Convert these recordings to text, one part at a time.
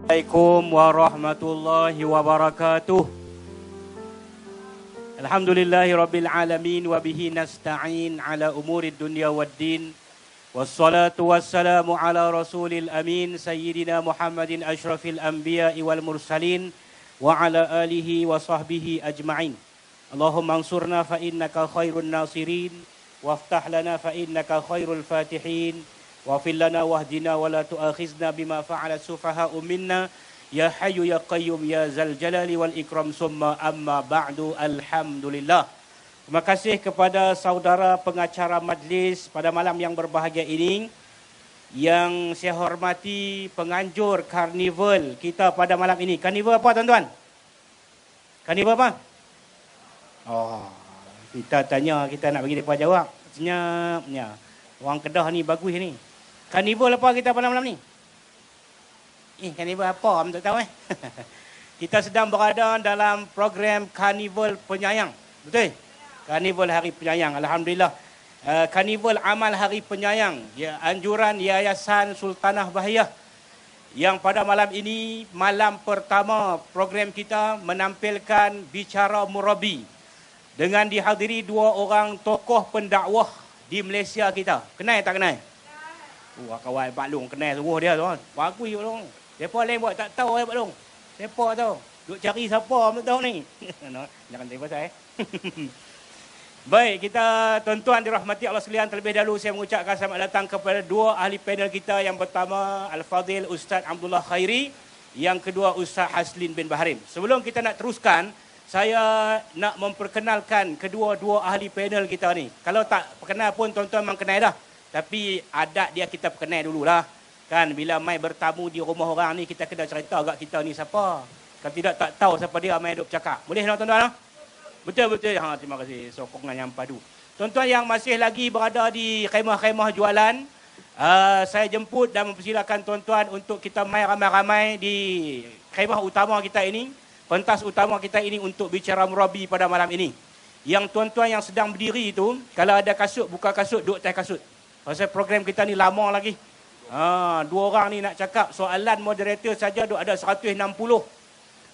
Assalamualaikum warahmatullahi wabarakatuh. Alhamdulillahi rabbil alamin wa bihi nasta'in ala umuri dunya waddin. Wassalatu wassalamu ala rasulil amin sayyidina Muhammadin asyrafil anbiya'i wal mursalin wa ala alihi wa sahbihi ajma'in. Allahumma ansurna fa innaka khairun nasirin waftah lana fa innaka khairul fatihin. Waghfir lana wahdina wa la tu'akhizna bima fa'ala sufaha'u minna ya hayyu ya qayyum ya zal jalali wal ikram summa amma ba'du. Alhamdulillah. Terima kasih kepada saudara pengacara majlis pada malam yang berbahagia ini. Yang saya hormati penganjur karnival kita pada malam ini. Karnival apa tuan-tuan? Karnival apa? Oh, kita tanya, kita nak bagi mereka jawab. Senyapnya. Orang Kedah ni bagus ni. Karnival apa kita pada malam ni? Karnival apa? Tak tahu Kita sedang berada dalam program Karnival Penyayang. Betul? Karnival Hari Penyayang. Alhamdulillah. Karnival Amal Hari Penyayang. Ya, anjuran Yayasan Sultanah Bahiyah. Yang pada malam ini, malam pertama program kita menampilkan bicara murabi. Dengan dihadiri dua orang tokoh pendakwah di Malaysia kita. Kenal tak kenal? Kawan Pak Long kenal semua dia tu. Bagus Pak Long. Depa lain buat tak tahu Pak Long. Depa tahu. Duk cari siapa tak tahu ni. Jangan tanya pasal Baik, kita tuan-tuan dirahmati Allah sekalian, terlebih dahulu saya mengucapkan selamat datang kepada dua ahli panel kita. Yang pertama Al-Fadhil Ustaz Abdullah Khairi, yang kedua Ustaz Haslin bin Baharim. Sebelum kita nak teruskan, saya nak memperkenalkan kedua-dua ahli panel kita ni. Kalau tak perkenal pun tuan-tuan memang kenal dah. Tapi adat dia kita perkenal dululah. Kan bila mai bertamu di rumah orang ni, kita kena cerita agak kita ni siapa. Kalau tidak tak tahu siapa dia, mai duk cakap. Boleh tak tuan-tuan? Betul-betul. Terima kasih sokongan yang padu. Tuan-tuan yang masih lagi berada di khemah-khemah jualan, saya jemput dan mempersilakan tuan-tuan untuk kita mai ramai-ramai di khemah utama kita ini, pentas utama kita ini untuk bicara murabi pada malam ini. Yang tuan-tuan yang sedang berdiri itu, kalau ada kasut, buka kasut, duduk atas kasut. Pasal program kita ni lama lagi. Dua orang ni nak cakap, soalan moderator saja duk ada 160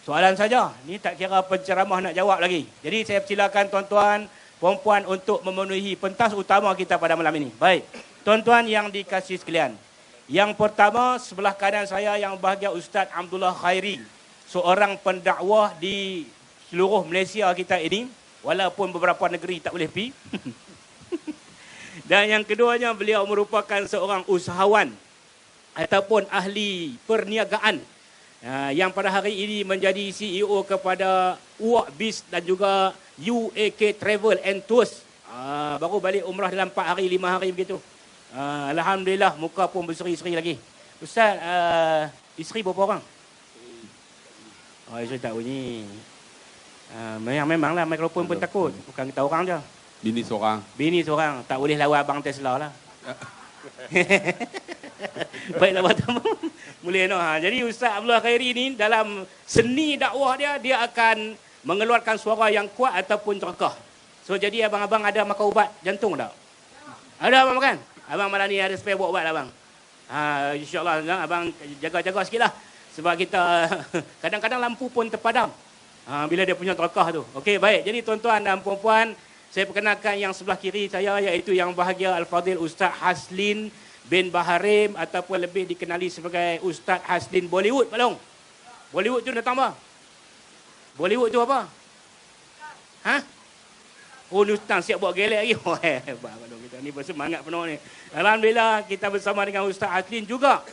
soalan saja. Ni tak kira penceramah nak jawab lagi. Jadi saya persilakan tuan-tuan, puan-puan untuk memenuhi pentas utama kita pada malam ini. Baik, tuan-tuan yang dikasihi sekalian. Yang pertama, sebelah kanan saya yang bahagia Ustaz Abdullah Khairi. Seorang pendakwah di seluruh Malaysia kita ini. Walaupun beberapa negeri tak boleh pergi. Dan yang keduanya, beliau merupakan seorang usahawan ataupun ahli perniagaan yang pada hari ini menjadi CEO kepada UAK Biz dan juga UAK Travel and Tours. Baru balik umrah dalam 4 hari, 5 hari begitu. Alhamdulillah, muka pun berseri-seri lagi. Ustaz, isteri berapa orang? Saya tak bunyi. Memanglah mikrofon pun takut. Bukan kita orang je. Bini seorang. Bini seorang. Tak boleh lawan abang Tesla lah. Baiklah pertama. Boleh no. Jadi Ustaz Abdullah Khairi ni dalam seni dakwah dia, dia akan mengeluarkan suara yang kuat ataupun cerkah. So jadi abang-abang ada makan ubat jantung tak? Ada abang makan? Abang malam ni ada spare buat ubat abang. InsyaAllah abang jaga-jaga sikit lah. Sebab kita kadang-kadang lampu pun terpadam. Bila dia punya cerkah tu. Okey, baik. Jadi tuan-tuan dan puan-puan, saya perkenalkan yang sebelah kiri saya, iaitu yang bahagia Al-Fadhil Ustaz Haslin bin Baharim, ataupun lebih dikenali sebagai Ustaz Haslin Bollywood. Pak Long, Bollywood tu datang apa? Bollywood tu apa? Oh, Ustaz siap buat gelek lagi. Hebat Pak Long, kita ni bersemangat penuh ni. Alhamdulillah, kita bersama dengan Ustaz Haslin juga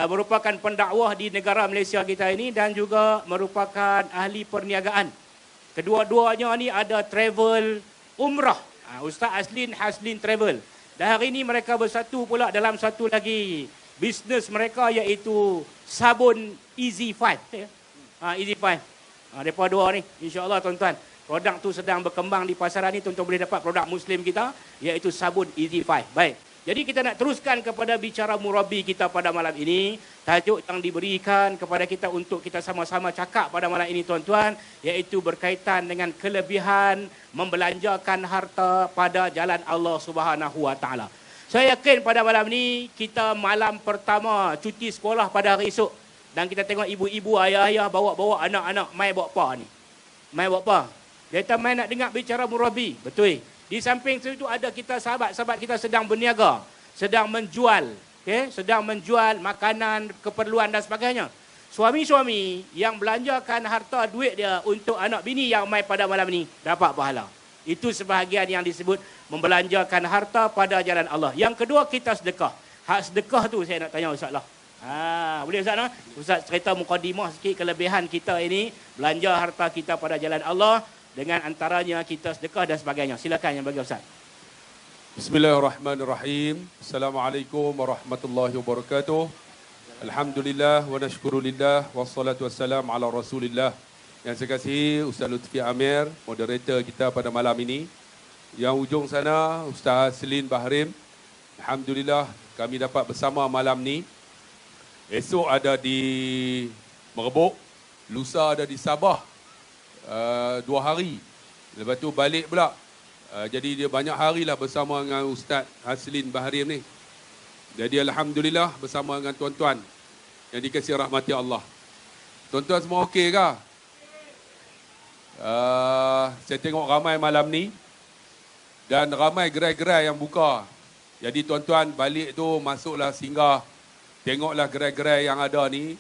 merupakan pendakwah di negara Malaysia kita ini dan juga merupakan ahli perniagaan. Kedua-duanya ni ada travel umrah. Ustaz Haslin Travel. Dan hari ini mereka bersatu pula dalam satu lagi bisnes mereka, iaitu sabun Easy 5. Easy 5. Mereka dua ni, insya-Allah tuan-tuan. Produk tu sedang berkembang di pasaran ni, tuan-tuan boleh dapat produk Muslim kita, iaitu sabun Easy 5. Baik. Jadi kita nak teruskan kepada bicara murabi kita pada malam ini. Tajuk yang diberikan kepada kita untuk kita sama-sama cakap pada malam ini tuan-tuan, iaitu berkaitan dengan kelebihan membelanjakan harta pada jalan Allah Subhanahu Wa Taala. Saya yakin pada malam ini kita malam pertama cuti sekolah pada hari esok. Dan kita tengok ibu-ibu, ayah-ayah bawa-bawa anak-anak mai buat apa ni? Mai buat apa? Dia kata mai nak dengar bicara murabi. Betul. Di samping itu ada kita sahabat-sahabat kita sedang berniaga, sedang menjual, sedang menjual makanan, keperluan dan sebagainya. Suami-suami yang belanjakan harta duit dia untuk anak bini yang mai pada malam ni dapat pahala. Itu sebahagian yang disebut membelanjakan harta pada jalan Allah. Yang kedua, kita sedekah. Hak sedekah tu saya nak tanya Ustaz lah. Boleh Ustaz? Ustaz cerita mukadimah sikit kelebihan kita ini belanja harta kita pada jalan Allah, dengan antaranya kita sedekah dan sebagainya. Silakan yang bagi Ustaz. Bismillahirrahmanirrahim. Assalamualaikum warahmatullahi wabarakatuh. Alhamdulillah wa nashkurulillah wassalatu wassalam ala Rasulillah. Yang saya kasihi Ustaz Lutfi Amir, moderator kita pada malam ini. Yang ujung sana Ustaz Haslin Bahrim. Alhamdulillah kami dapat bersama malam ni. Esok ada di Merebok, lusa ada di Sabah. 2 hari. Lepas tu balik pula. Jadi dia banyak hari lah bersama dengan Ustaz Haslin Bahrim ni. Jadi Alhamdulillah bersama dengan tuan-tuan yang dikasihi rahmati Allah. Tuan-tuan semua okey ke? Saya tengok ramai malam ni. Dan ramai gerai-gerai yang buka. Jadi tuan-tuan balik tu masuklah singgah. Tengoklah gerai-gerai yang ada ni.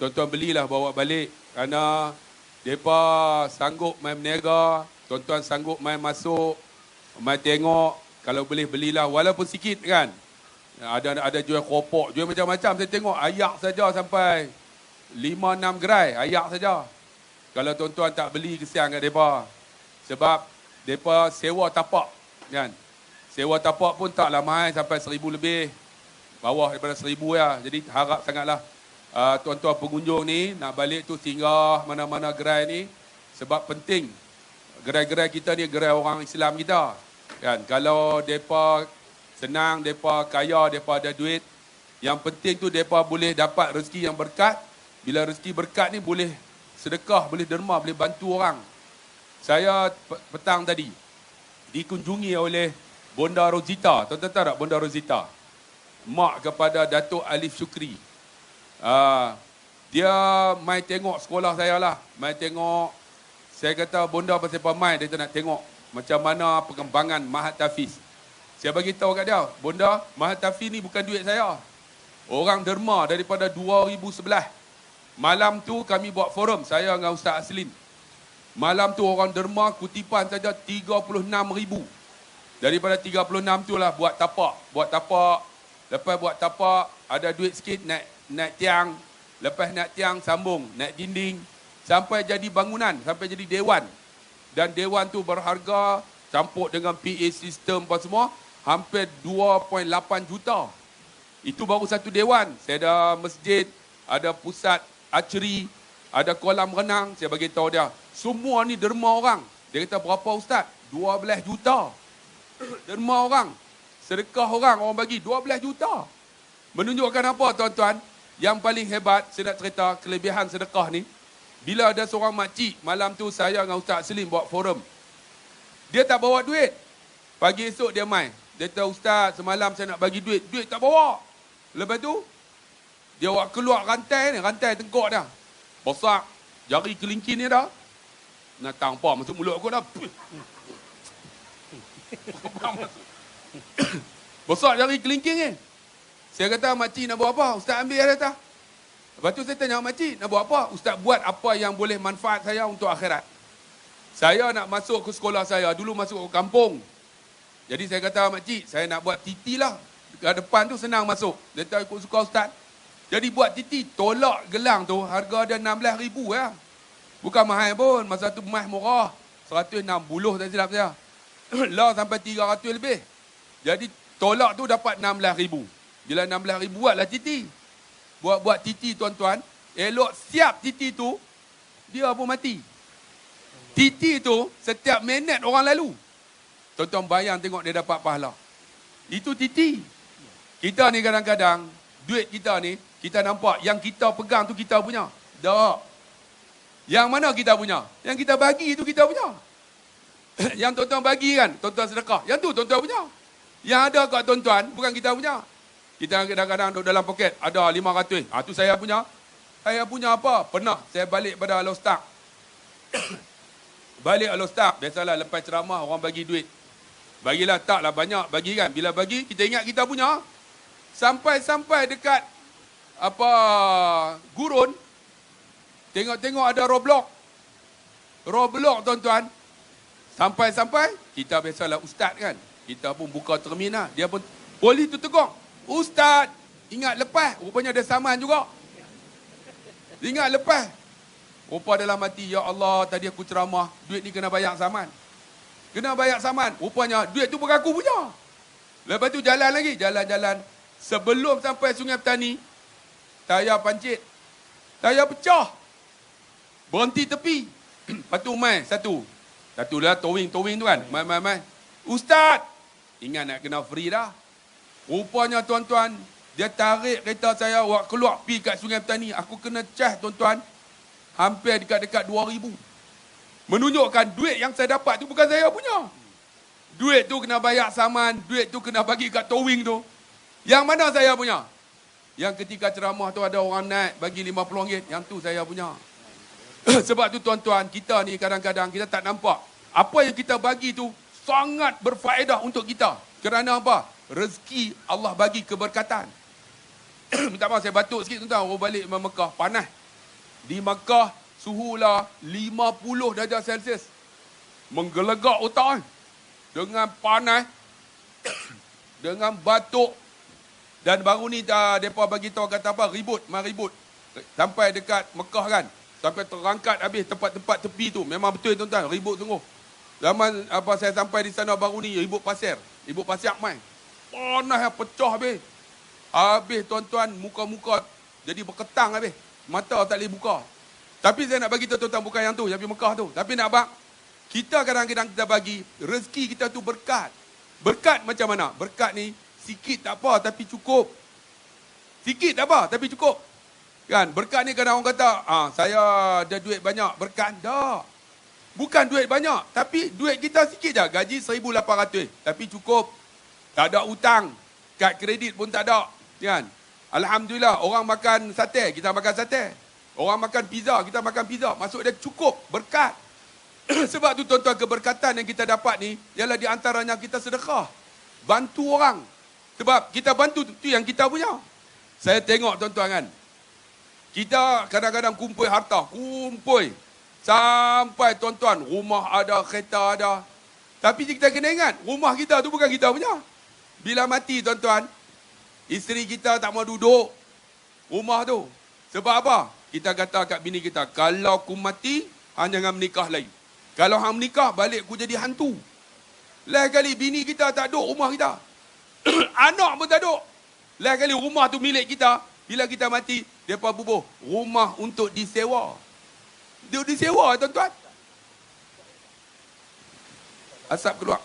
Tuan-tuan belilah bawa balik. Kerana mereka sanggup main berniaga, tuan-tuan sanggup main masuk, main tengok, kalau boleh belilah walaupun sikit kan. Ada jual keropok, jual macam-macam. Saya tengok ayak saja sampai 5-6 gerai, ayak saja. Kalau tuan-tuan tak beli, kesian kat mereka. Sebab mereka sewa tapak kan. Sewa tapak pun taklah mahal sampai 1,000 lebih. Bawah daripada 1,000 ya. Jadi harap sangatlah tuan-tuan pengunjung ni nak balik tu singgah mana-mana gerai ni, sebab penting gerai-gerai kita ni gerai orang Islam kita kan. Kalau depa senang, depa kaya, depa ada duit, yang penting tu depa boleh dapat rezeki yang berkat. Bila rezeki berkat ni boleh sedekah, boleh derma, boleh bantu orang. Saya petang tadi dikunjungi oleh Bonda Rosita. Tuan-tuan tahu tak Bonda Rosita? Mak kepada Datuk Alif Syukri. Dia mai tengok sekolah saya lah. Mai tengok. Saya kata bonda pasal apa mai, dia nak tengok macam mana perkembangan Mahat Tafiz. Saya bagi tahu kat dia, bonda, Mahat Tafiz ni bukan duit saya. Orang derma daripada 2011. Malam tu kami buat forum, saya dengan Ustaz Haslin. Malam tu orang derma kutipan saja 36,000. Daripada 36 tu lah buat tapak. Lepas buat tapak, ada duit sikit naik tiang, lepas naik tiang sambung, naik dinding, sampai jadi bangunan, sampai jadi dewan. Dan dewan tu berharga, campur dengan PA system apa semua, hampir 2.8 juta. Itu baru satu dewan. Saya ada masjid, ada pusat archery, ada kolam renang, saya bagi tahu dia. Semua ni derma orang. Dia kata berapa Ustaz? 12 juta. Derma orang. Sedekah orang bagi 12 juta. Menunjukkan apa tuan-tuan? Yang paling hebat, saya nak cerita kelebihan sedekah ni. Bila ada seorang makcik, malam tu saya dengan Ustaz Selim buat forum. Dia tak bawa duit. Pagi esok dia main. Dia kata, Ustaz, semalam saya nak bagi duit. Duit tak bawa. Lepas tu, dia buat keluar rantai ni, rantai tengkok dah. Besar, jari kelingking ni dah. Nak tampar masuk mulut aku dah. Besar jari kelingking ni. Saya kata, makcik nak buat apa? Ustaz ambil dia kata. Lepas tu saya tanya makcik, nak buat apa? Ustaz buat apa yang boleh manfaat saya untuk akhirat. Saya nak masuk ke sekolah saya, dulu masuk ke kampung. Jadi saya kata, makcik, saya nak buat titi lah. Ke depan tu senang masuk. Dia kata, ikut suka Ustaz. Jadi buat titi, tolak gelang tu, harga dia 16,000 ya. Bukan mahal pun, masa tu emas murah. 160 tak silap saya. Lah sampai 300 lebih. Jadi tolak tu dapat 16,000. Bila 16,000 buatlah titi. Buat titi tuan-tuan. Elok siap titi tu. Dia pun mati. Titi tu setiap minit orang lalu. Tuan-tuan bayang tengok dia dapat pahala. Itu titi. Kita ni kadang-kadang. Duit kita ni. Kita nampak yang kita pegang tu kita punya. Tak. Yang mana kita punya? Yang kita bagi tu kita punya. Yang tuan-tuan bagi kan. Tuan-tuan sedekah. Yang tu tuan-tuan punya. Yang ada kat tuan-tuan bukan kita punya. Kita kadang-kadang duduk dalam poket, ada 500. Tu saya punya. Saya punya apa? Pernah saya balik pada Al-Ustaz. Balik Al-Ustaz, biasalah lepas ceramah orang bagi duit. Bagilah, taklah banyak bagi kan. Bila bagi, kita ingat kita punya. Sampai dekat gurun, tengok ada Roblox. Roblox tuan-tuan. Sampai, kita biasalah ustaz kan. Kita pun buka terminal. Dia pun, polis tu tegur. Ustaz, ingat lepas. Rupanya ada saman juga. Ingat lepas. Rupa dalam hati, ya Allah, tadi aku ceramah. Duit ni kena bayar saman. Kena bayar saman. Rupanya, duit tu bukan aku punya. Lepas tu jalan lagi. Jalan. Sebelum sampai Sungai Petani, tayar pancit. Tayar pecah. Berhenti tepi. Lepas tu mai satu lah towing tu kan. Mai. Ustaz, ingat nak kena free dah. Rupanya tuan-tuan, dia tarik kereta saya awak keluar pergi kat Sungai Petani. Aku kena cas tuan-tuan. Hampir dekat-dekat 2,000. Menunjukkan duit yang saya dapat tu bukan saya punya. Duit tu kena bayar saman, duit tu kena bagi kat towing tu. Yang mana saya punya? Yang ketika ceramah tu ada orang naik bagi RM50, yang tu saya punya. Sebab tu tuan-tuan, kita ni kadang-kadang kita tak nampak. Apa yang kita bagi tu sangat berfaedah untuk kita. Kerana apa? Rezeki Allah bagi keberkatan. Minta maaf saya batuk sikit tuan-tuan. Orang balik Mekah, panas. Di Mekah, suhu lah 50 darjah Celsius. Menggelegak otak. Dengan panas. Dengan batuk. Dan baru ni mereka bagi tahu kata apa? Ribut. Sampai dekat Mekah kan. Sampai terangkat habis tempat-tempat tepi tu. Memang betul tuan-tuan. Ribut sungguh. Zaman saya sampai di sana baru ni. Ribut pasir. Ribut pasir main. Panas yang pecah habis. Habis tuan-tuan. Muka-muka jadi berketang habis. Mata tak boleh buka. Tapi saya nak bagi tahu tuan-tuan bukan yang tu. Yang pergi Mekah tu. Tapi nak bang. Kita kadang-kadang kita bagi. Rezeki kita tu berkat. Berkat macam mana? Berkat ni. Sikit tak apa tapi cukup. Sikit tak apa tapi cukup. Kan? Berkat ni kadang orang kata, saya ada duit banyak. Berkat tak. Bukan duit banyak. Tapi duit kita sikit je. Gaji 1,800. Tapi cukup. Tak ada hutang. Kad kredit pun tak ada. Kan? Alhamdulillah. Orang makan sate. Kita makan sate. Orang makan pizza. Kita makan pizza. Maksud dia cukup. Berkat. Sebab tu tuan-tuan keberkatan yang kita dapat ni. Ialah di antaranya kita sedekah. Bantu orang. Sebab kita bantu tu yang kita punya. Saya tengok tuan-tuan kan. Kita kadang-kadang kumpul harta. Kumpul. Sampai tuan-tuan. Rumah ada, kereta ada. Tapi kita kena ingat. Rumah kita tu bukan kita punya. Bila mati tuan-tuan. Isteri kita tak mau duduk. Rumah tu. Sebab apa? Kita kata kat bini kita. Kalau aku mati. Hanya dengan menikah lagi. Kalau hang menikah. Balik aku jadi hantu. Lain kali bini kita tak duduk rumah kita. Anak pun tak duduk. Lain kali rumah tu milik kita. Bila kita mati, mereka bubuh. Rumah untuk disewa. Dia disewa tuan-tuan. Asap keluar.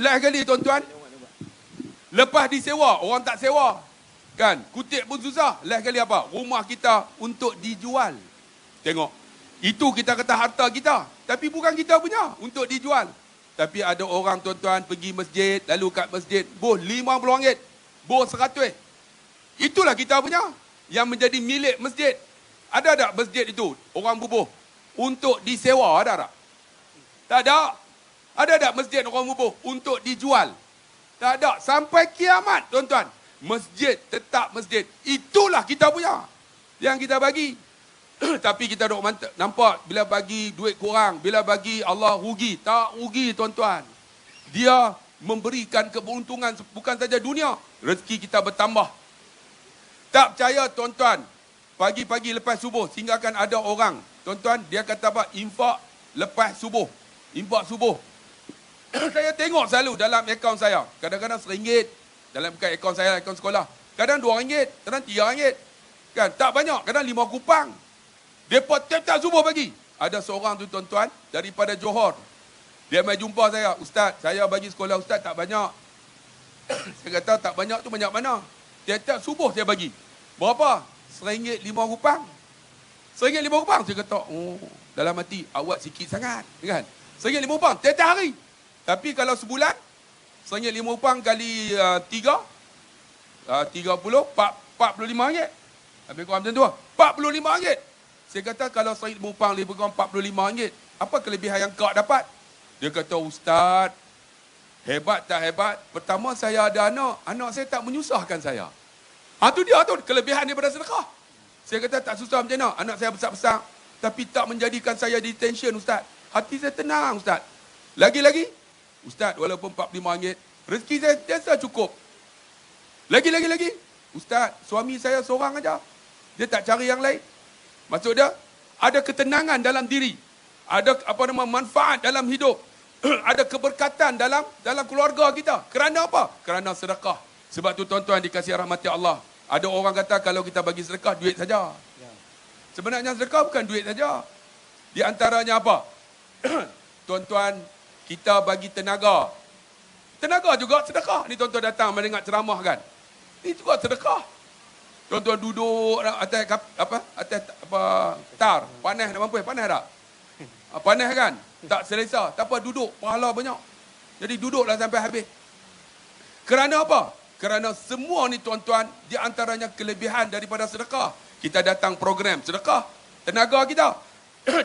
Lain kali tuan-tuan. Lepas disewa, orang tak sewa. Kan? Kutip pun susah. Lain kali apa? Rumah kita untuk dijual. Tengok. Itu kita kata harta kita. Tapi bukan kita punya. Untuk dijual. Tapi ada orang tuan-tuan pergi masjid. Lalu kat masjid. Boh RM50. Boh RM100. Itulah kita punya. Yang menjadi milik masjid. Ada tak masjid itu? Orang bubuh. Untuk disewa. Ada tak? Tak ada. Ada tak masjid orang bubuh? Untuk dijual. Tak ada. Sampai kiamat tuan-tuan. Masjid tetap masjid. Itulah kita punya. Yang kita bagi. Tapi kita duk nampak bila bagi duit kurang, bila bagi Allah rugi. Tak rugi tuan-tuan. Dia memberikan keberuntungan bukan saja dunia, rezeki kita bertambah. Tak percaya tuan-tuan, pagi-pagi lepas subuh, sehinggakan ada orang, tuan-tuan, dia kata apa? Infak lepas subuh. Infak subuh. Saya tengok selalu dalam akaun saya. Kadang-kadang RM1 dalam akaun saya, akaun sekolah. Kadang RM2, kadang RM3. Kan? Tak banyak, kadang 5 kupang. Mereka tiap-tiap subuh bagi. Ada seorang tu tuan-tuan daripada Johor. Dia mai jumpa saya. Ustaz, saya bagi sekolah ustaz tak banyak. Saya kata tak banyak tu banyak mana? Tiap-tiap subuh saya bagi. Berapa? RM1 5 kupang. RM1 5 kupang. Saya kata, oh, dalam hati awak sikit sangat. Kan? RM1 5 kupang. Tiap-tiap hari. Tapi kalau sebulan, RM1 5 kupang kali 3, 30, RM45. Lebih kurang macam tu lah. RM45. Saya kata kalau Syed Mupang lebih kurang RM45, apa kelebihan yang kau dapat? Dia kata, Ustaz, hebat tak hebat? Pertama saya ada anak saya tak menyusahkan saya. Itu dia tu, kelebihan daripada sedekah. Saya kata tak susah macam mana? Anak saya besar-besar, tapi tak menjadikan saya detention, Ustaz. Hati saya tenang, Ustaz. Lagi-lagi, Ustaz, walaupun RM45, rezeki saya biasa cukup. Lagi. Ustaz, suami saya seorang aja. Dia tak cari yang lain. Maksud dia, ada ketenangan dalam diri. Ada manfaat dalam hidup. Ada keberkatan dalam keluarga kita. Kerana apa? Kerana sedekah. Sebab tu tuan-tuan dikasihi rahmati Allah. Ada orang kata kalau kita bagi sedekah, duit saja. Sebenarnya sedekah bukan duit saja. Di antaranya apa? Tuan-tuan, kita bagi tenaga. Tenaga juga sedekah. Ni tuan-tuan datang mendengar ceramah kan. Ini juga sedekah. Tuan-tuan duduk atas tar. Panas nak mampu, panas tak? Panas kan? Tak selesa. Tak apa, duduk. Pahala banyak. Jadi duduklah sampai habis. Kerana apa? Kerana semua ni tuan-tuan, di antaranya kelebihan daripada sedekah. Kita datang program sedekah. Tenaga kita.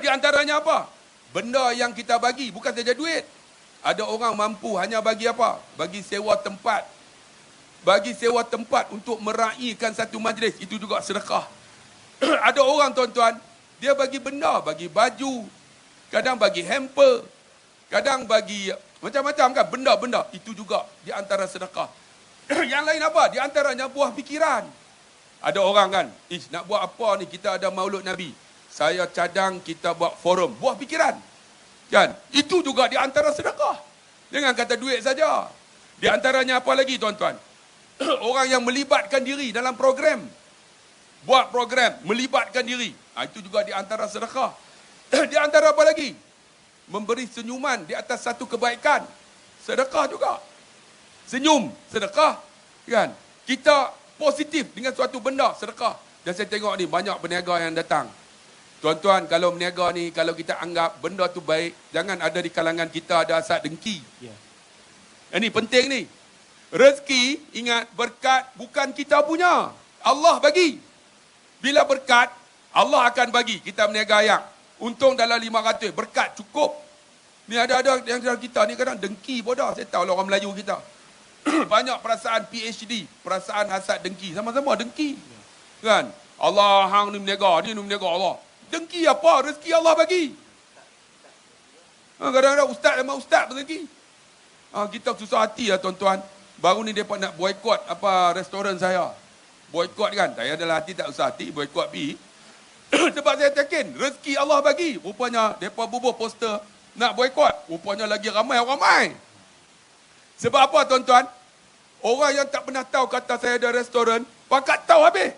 Di antaranya apa? Benda yang kita bagi, bukan saja duit. Ada orang mampu hanya bagi apa? Bagi sewa tempat. Bagi sewa tempat untuk meraihkan satu majlis. Itu juga sedekah. Ada orang tuan-tuan, dia bagi benda. Bagi baju. Kadang bagi hamper. Kadang bagi macam-macam kan. Benda-benda. Itu juga di antara sedekah. Yang lain apa? Di antaranya buah fikiran. Ada orang kan, nak buat apa ni? Kita ada maulud Nabi. Saya cadang kita buat forum. Buah fikiran. Kan? Itu juga di antara sedekah. Jangan kata duit saja. Di antaranya apa lagi tuan-tuan? Orang yang melibatkan diri dalam program. Buat program, melibatkan diri. Itu juga di antara sedekah. Di antara apa lagi? Memberi senyuman di atas satu kebaikan. Sedekah juga. Senyum, sedekah. Kan? Kita positif dengan suatu benda, sedekah. Dan saya tengok ni, banyak peniaga yang datang. Tuan-tuan, kalau meniaga ni, kalau kita anggap benda tu baik, jangan ada di kalangan kita ada asat dengki. Ini penting ni. Rezeki, ingat, berkat bukan kita punya. Allah bagi. Bila berkat, Allah akan bagi. Kita meniaga ayam. Untung dalam 500. Berkat cukup. Ni ada yang kita ni kadang dengki bodoh. Saya tahu orang Melayu kita. Banyak perasaan PhD. Perasaan hasad dengki. Sama-sama dengki. Kan? Allah hang ni meniaga. Ni meniaga Allah. Dengki apa? Rezeki Allah bagi. Kadang-kadang ustaz sama ustaz berdengki. Kita susah hati lah tuan-tuan. Baru ni mereka nak boykot restoran saya. Boykot kan. Saya adalah hati tak usah hati. Boykot pergi. Sebab saya yakin. Rezeki Allah bagi. Rupanya mereka bubuh poster. Nak boykot. Rupanya lagi ramai. Sebab apa tuan-tuan? Orang yang tak pernah tahu kata saya ada restoran. Pakat tahu habis.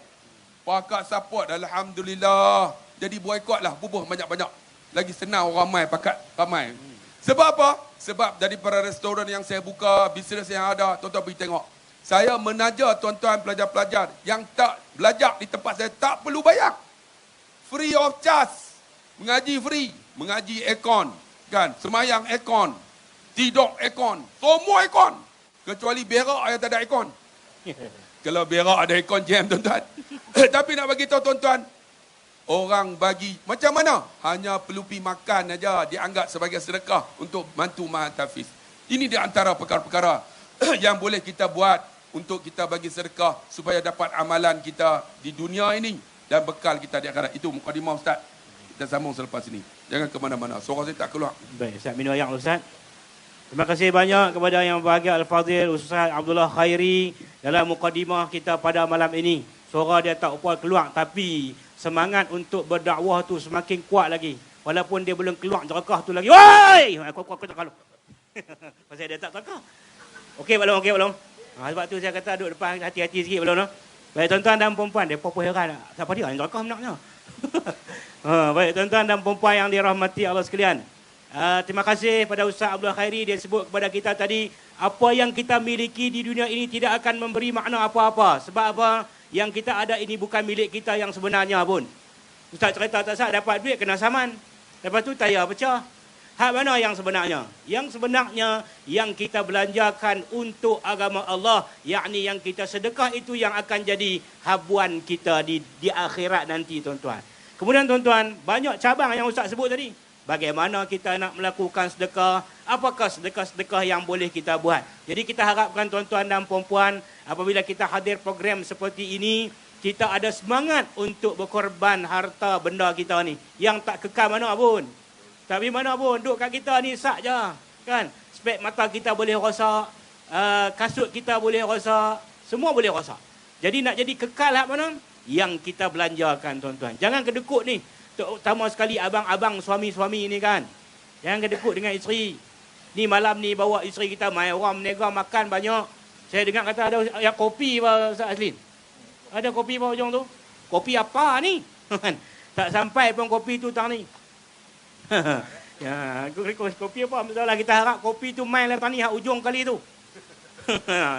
Pakat support. Alhamdulillah. Jadi boykot lah. Bubuh banyak-banyak. Lagi senang orang ramai. Pakat ramai. Sebab apa? Sebab daripada restoran yang saya buka, bisnes yang ada, tuan-tuan pergi tengok. Saya menaja tuan-tuan pelajar-pelajar yang tak belajar di tempat saya, tak perlu bayar. Free of charge. Mengaji free. Mengaji aircon. Kan? Semayang aircon. Tidur aircon. Semua aircon. Kecuali berak yang tak ada aircon. Kalau berak ada aircon jam tuan-tuan. Tapi nak bagi tahu tuan-tuan, orang bagi macam mana? Hanya perlu pergi makan aja dianggap sebagai sedekah untuk bantu Mahat Hafiz. Ini di antara perkara-perkara yang boleh kita buat untuk kita bagi sedekah supaya dapat amalan kita di dunia ini dan bekal kita di akhirat. Itu mukadimah Ustaz. Kita sambung selepas ini. Jangan ke mana-mana. Suara saya tak keluar. Baik, Ustaz minum air Ustaz. Terima kasih banyak kepada yang berbahagia Al-Fadhil Ustaz Abdullah Khairi dalam mukadimah kita pada malam ini. Suara dia tak upah keluar tapi semangat untuk berdakwah tu semakin kuat lagi. Walaupun dia belum keluar jerakah tu lagi. Woi! Aku tak kalau. Pasal dia tak takah. Okey belum, okey belum. Sebab tu saya kata duduk depan hati-hati sikit belum. Baik tuan-tuan dan puan-puan, depa pun heran. Siapa dia yang jerakah menaknya? Baik tuan-tuan dan puan-puan yang dirahmati Allah sekalian. Terima kasih pada Ustaz Abdullah Khairi. Dia sebut kepada kita tadi, apa yang kita miliki di dunia ini tidak akan memberi makna apa-apa. Sebab apa? Yang kita ada ini bukan milik kita yang sebenarnya pun. Ustaz cerita tak sah dapat duit kena saman. Lepas tu tayar pecah. Hak mana yang sebenarnya? Yang sebenarnya yang kita belanjakan untuk agama Allah, yakni yang kita sedekah itu yang akan jadi habuan kita di akhirat nanti, tuan-tuan. Kemudian tuan-tuan, banyak cabang yang Ustaz sebut tadi. Bagaimana kita nak melakukan sedekah? Apakah sedekah-sedekah yang boleh kita buat? Jadi kita harapkan tuan-tuan dan puan-puan, apabila kita hadir program seperti ini, kita ada semangat untuk berkorban harta benda kita ni. Yang tak kekal mana pun. Tapi mana pun, duduk kat kita ni sak je. Kan? Spek mata kita boleh rosak, kasut kita boleh rosak, semua boleh rosak. Jadi nak jadi kekal hak mana? Yang kita belanjakan, tuan-tuan. Jangan kedekut ni. Terutama sekali abang-abang suami-suami ni kan. Jangan kedekut dengan isteri. Ni malam ni bawa isteri kita mai orang menega makan banyak. Saya dengar kata ada yang kopi apa Ustaz Aslin? Ada kopi apa hujung tu? Kopi apa ni? Tak sampai pun kopi tu tang ni. Ya, kopi apa? Masalah kita harap kopi tu main lepas ni hak ujung kali tu.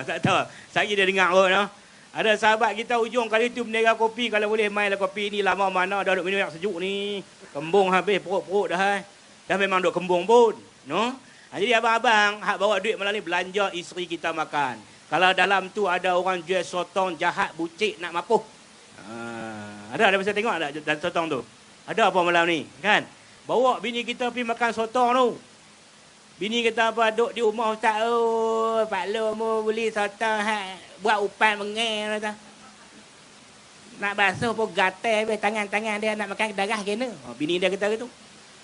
Tak tahu. Saya dia dengar kot no. Ada sahabat kita ujung kali tu bendera kopi, kalau boleh main lah kopi ni lama mana dah duk minum yang sejuk ni. Kembung habis perut-perut dah. Dah memang duk kembung pun, no. Jadi abang-abang hak bawa duit malam ni belanja isteri kita makan. Kalau dalam tu ada orang jual sotong jahat bucik nak mapuh. Ada bisa tengok tak dalam sotong tu? Ada apa malam ni, kan? Bawa bini kita pergi makan sotong tu. Bini kita apa duduk di rumah Ustaz, oh Pak Long mau beli sotong buat upan mengel kata. Nak basuh pun gatal habis tangan-tangan dia nak makan darah kena. Bini dia kata gitu.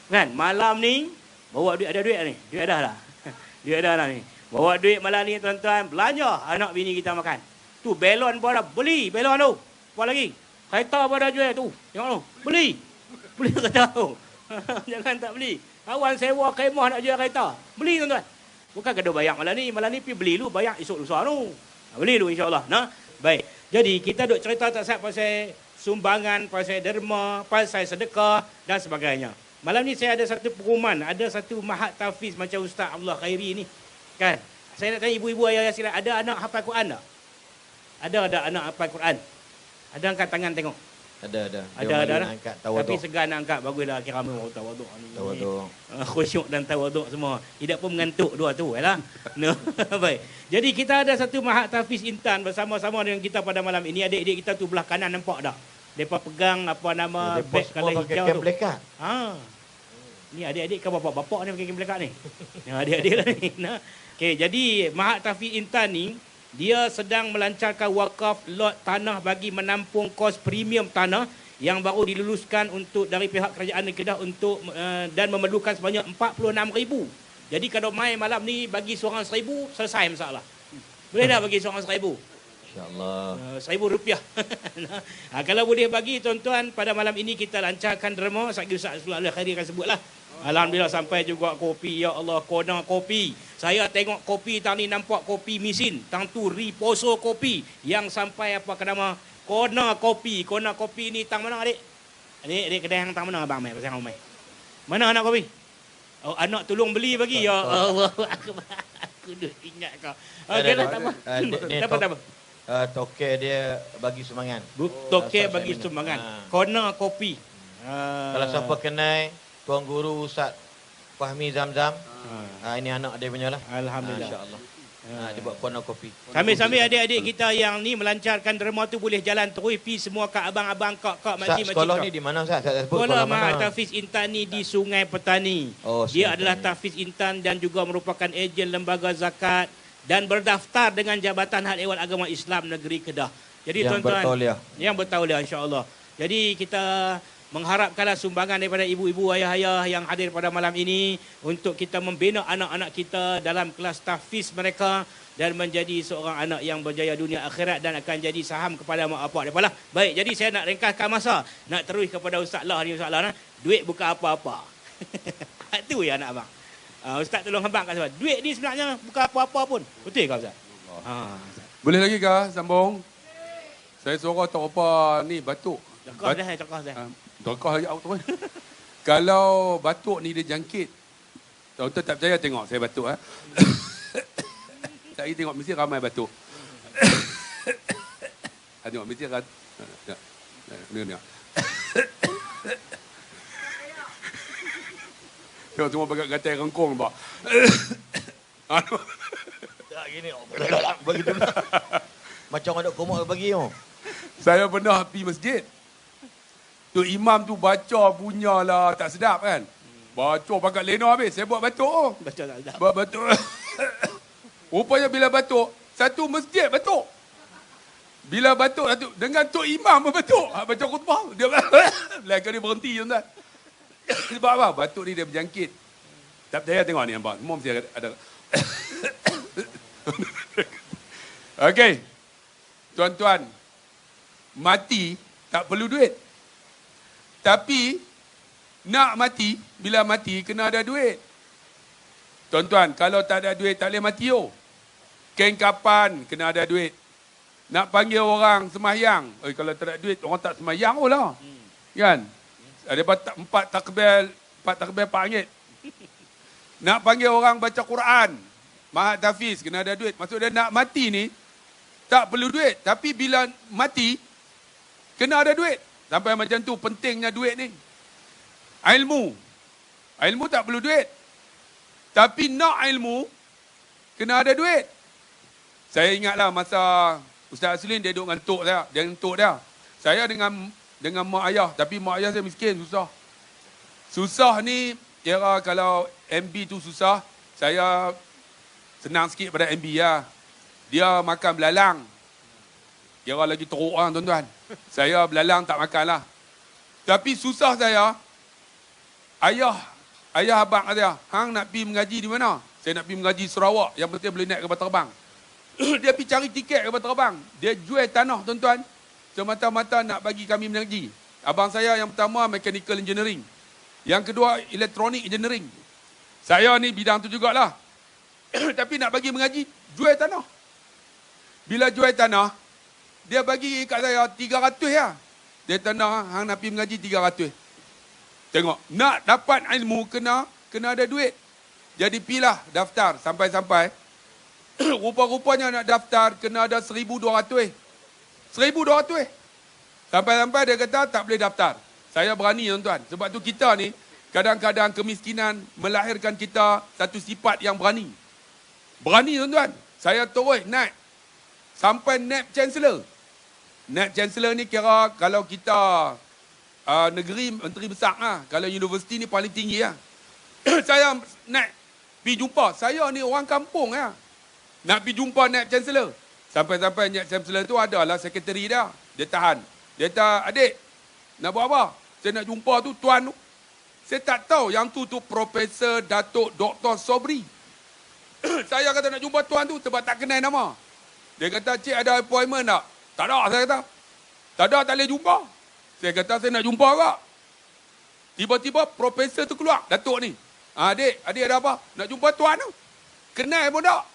Kan malam ni bawa duit, ada duit ni. Duit dah lah. Duit dah lah ni. Bawa duit malam ni tuan-tuan, belanja anak bini kita makan. Tu belon pun dah beli belon tu. Apa lagi? Kereta pun dah jual tu. Tengok tu. Beli. Beli kereta tu. Jangan tak beli. Kawan sewa kemah nak jual kereta. Beli tuan-tuan. Bukan kena bayar malam ni pergi beli dulu, bayar esok lusa tu. Beli dulu insya-Allah, nah. Baik. Jadi kita duk cerita tak sat pasal sumbangan, pasal derma, pasal sedekah dan sebagainya. Malam ni saya ada satu pengumuman, ada satu mahat tahfiz macam Ustaz Abdullah Khairi ni. Kan? Saya nak tanya ibu-ibu ayah silat, ada anak hafal Quran tak? Ada anak hafal Quran. Ada angkat tangan tengok. Ada. Ada. Angkat tawaduk. Tapi segan nak angkat, baguslah kira ramai orang tawaduk ni. Tawaduk. Khusyuk dan tawaduk semua. Tidak pun mengantuk dua tu, yalah. No. Baik. Jadi kita ada satu mahat tahfiz intan bersama-sama dengan kita pada malam ini. Adik-adik kita tu belah kanan nampak tak? Depa pegang apa nama beg kalau hijau tu. Ni adik-adik ke bapak-bapak ni pakai kem plekat ni. Adik-adik lah ni. Nah. Okey, jadi mahat tahfiz intan ni dia sedang melancarkan wakaf lot tanah bagi menampung kos premium tanah yang baru diluluskan untuk dari pihak kerajaan Kedah untuk dan memerlukan sebanyak 46,000. Jadi kalau mai malam ni bagi seorang 1,000 selesai masalah. Boleh dah bagi seorang 1,000? InsyaAllah. RM1,000. Kalau boleh bagi tuan-tuan, pada malam ini kita lancarkan derma. Ustaz Abdullah Khairi akan sebutlah. Alhamdulillah sampai juga kopi, ya Allah, kona kopi. Saya tengok kopi tang ni nampak kopi mesin, tang tu Riposo kopi yang sampai apa ke nama kona kopi. Kona kopi ni tang mana adik? Adik kedai hang tang mana abang mai pasal mai. Mana anak kopi? Oh, anak tolong beli bagi ya Allah. Aku dah ingat kau. Okeylah tak apa. Tak apa. Tokek dia bagi sumbangan. Tokek bagi sumbangan. Kona kopi. Kalau siapa kenal Tuan Guru Ustaz Fahmi Zamzam. Ini anak dia punya lah. Alhamdulillah. InsyaAllah. Dia buat corner kopi. Sambil-sambil adik-adik kita yang ni melancarkan derma tu boleh jalan terus pi semua kat abang-abang, kak-kak, makcik-makcik. Sekolah ni di mana Ustaz? Sekolah Mahat Tahfiz Intan ni di Sungai Petani. Dia adalah Tahfiz Intan dan juga merupakan ejen lembaga zakat dan berdaftar dengan Jabatan Hal Ehwal Agama Islam Negeri Kedah. Jadi tuan-tuan yang bertauliah insya-Allah. Jadi kita mengharapkanlah sumbangan daripada ibu-ibu, ayah-ayah yang hadir pada malam ini untuk kita membina anak-anak kita dalam kelas tahfiz mereka dan menjadi seorang anak yang berjaya dunia akhirat dan akan jadi saham kepada mak bapak mereka lah. Baik, jadi saya nak ringkaskan masa, nak terus kepada Ustaz Lah ni. Ustaz Lah, duit bukan apa-apa. Itu ya anak abang. Ustaz tolong abang kat sebab duit ni sebenarnya bukan apa-apa pun. Betul ke Ustaz? Boleh lagi kah sambung? Saya suara tak apa ni batuk. Cakap dah. Dokah lagi out tu. Kalau batuk ni dia jangkit. Tuan-tuan tak percaya tengok saya batuk Saya tengok mesti ramai batuk. Tengok mesti tengok. Tengok semua pakai gatai rengkong, Pak. Tak gini. Begitu. Macam ada komok bagi tu. Saya pernah pergi masjid. Tu imam tu baca punya lah tak sedap kan. Baca pakai lena habis. Saya buat batuk. Baca tak sedap. Buat batuk. Rupanya bila batuk, satu masjid batuk. Bila batuk satu dengan tok imam berbatuk. Baca khutbah. Dia belakang dia berhenti tuan-tuan. Sebab apa? Batuk ni dia berjangkit. Tak percaya tengok ni nampak. Semua mesti ada. Okey. Tuan-tuan, mati tak perlu duit. Tapi nak mati, bila mati kena ada duit. Tuan-tuan, kalau tak ada duit tak boleh mati oh. Kengkapan kena ada duit. Nak panggil orang sembahyang. Kalau tak ada duit orang tak sembahyang oh lah. Kan? Ada empat takbir pangit. Nak panggil orang baca Quran, Mahat Hafiz kena ada duit. Maksud dia nak mati ni tak perlu duit. Tapi bila mati, kena ada duit. Sampai macam tu pentingnya duit ni. Ilmu. Ilmu tak perlu duit. Tapi nak ilmu, kena ada duit. Saya ingatlah masa Ustaz Aslin dia duduk dengan tok saya. Dia dengan tok dia. Saya dengan mak ayah. Tapi mak ayah saya miskin, susah. Susah ni, kira kalau MB tu susah, saya senang sikit pada MB lah. Dia makan belalang. Kira lagi teruk lah tuan-tuan. Saya belalang tak makan lah. Tapi susah saya. Ayah abang kata, hang nak pergi mengaji di mana? Saya nak pergi mengaji Sarawak. Yang penting boleh naik kapal terbang. Dia pergi cari tiket kapal terbang. Dia jual tanah tuan-tuan. Semata-mata nak bagi kami mengaji. Abang saya yang pertama mechanical engineering. Yang kedua electronic engineering. Saya ni bidang tu jugalah. Tapi nak bagi mengaji, jual tanah. Bila jual tanah, dia bagi kat saya 300 ya. Dia tanah, hang nak pergi mengaji 300. Tengok, nak dapat ilmu kena ada duit. Jadi pilah daftar sampai-sampai. Rupa-rupanya nak daftar kena ada 1,200. 1,200. Sampai-sampai dia kata tak boleh daftar. Saya berani tuan-tuan. Sebab tu kita ni kadang-kadang kemiskinan melahirkan kita satu sifat yang berani. Berani tuan-tuan. Saya terus naik. Sampai naib chancellor. Naib chancellor ni kira kalau kita negeri menteri besar lah. Kalau universiti ni paling tinggi lah. Saya naik pergi jumpa. Saya ni orang kampung lah. Nak pergi jumpa naib chancellor. Sampai-sampai naib chancellor tu adalah sekretari dia. Dia tahan. Dia kata, adik, nak buat apa? Saya nak jumpa tu, tuan tu. Saya tak tahu yang tu Profesor Datuk Dr. Sobri. Saya kata nak jumpa tuan tu sebab tak kenal nama. Dia kata, cik ada appointment tak? Tak ada, saya kata. Tak ada, tak boleh jumpa. Saya kata, saya nak jumpa kak. Tiba-tiba profesor tu keluar, Datuk ni. Adik ada apa? Nak jumpa tuan tu. Kenal pun tak?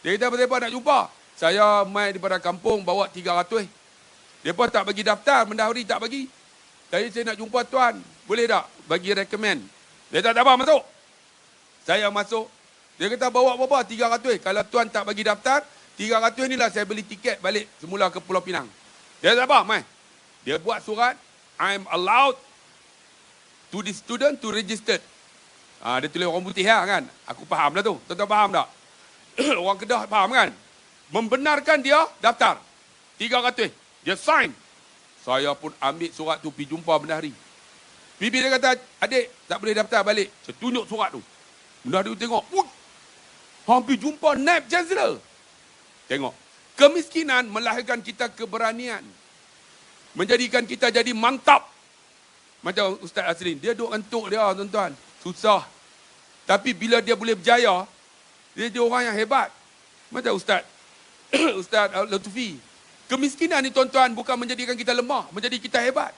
Dia kata, apa nak jumpa? Saya mai daripada kampung, bawa 300. Mereka tak bagi daftar, mendahului tak bagi. Jadi saya nak jumpa tuan. Boleh tak? Bagi recommend. Dia kata, tak apa, masuk. Saya masuk. Dia kata, bawa berapa? 300. Kalau tuan tak bagi daftar, 300 inilah saya beli tiket balik semula ke Pulau Pinang. Dia kata, apa? Mai. Dia buat surat, I'm allowed to the student to register. Dia tulis orang putih lah kan. Aku faham lah tu. Tuan-tuan faham tak? Orang Kedah faham kan? Membenarkan dia daftar. 300. Dia sign. Saya pun ambil surat tu pergi jumpa bendahari. Bibi dia kata, adik tak boleh daftar balik. Saya tunjuk surat tu. Bendahari tu tengok. Hampir jumpa naib chancellor. Tengok. Kemiskinan melahirkan kita keberanian. Menjadikan kita jadi mantap. Macam Ustaz Aslin. Dia duduk entuk dia tuan-tuan. Susah. Tapi bila dia boleh berjaya, dia jadi orang yang hebat. Macam Ustaz Lutfi. Kemiskinan ni tuan-tuan bukan menjadikan kita lemah. Menjadi kita hebat.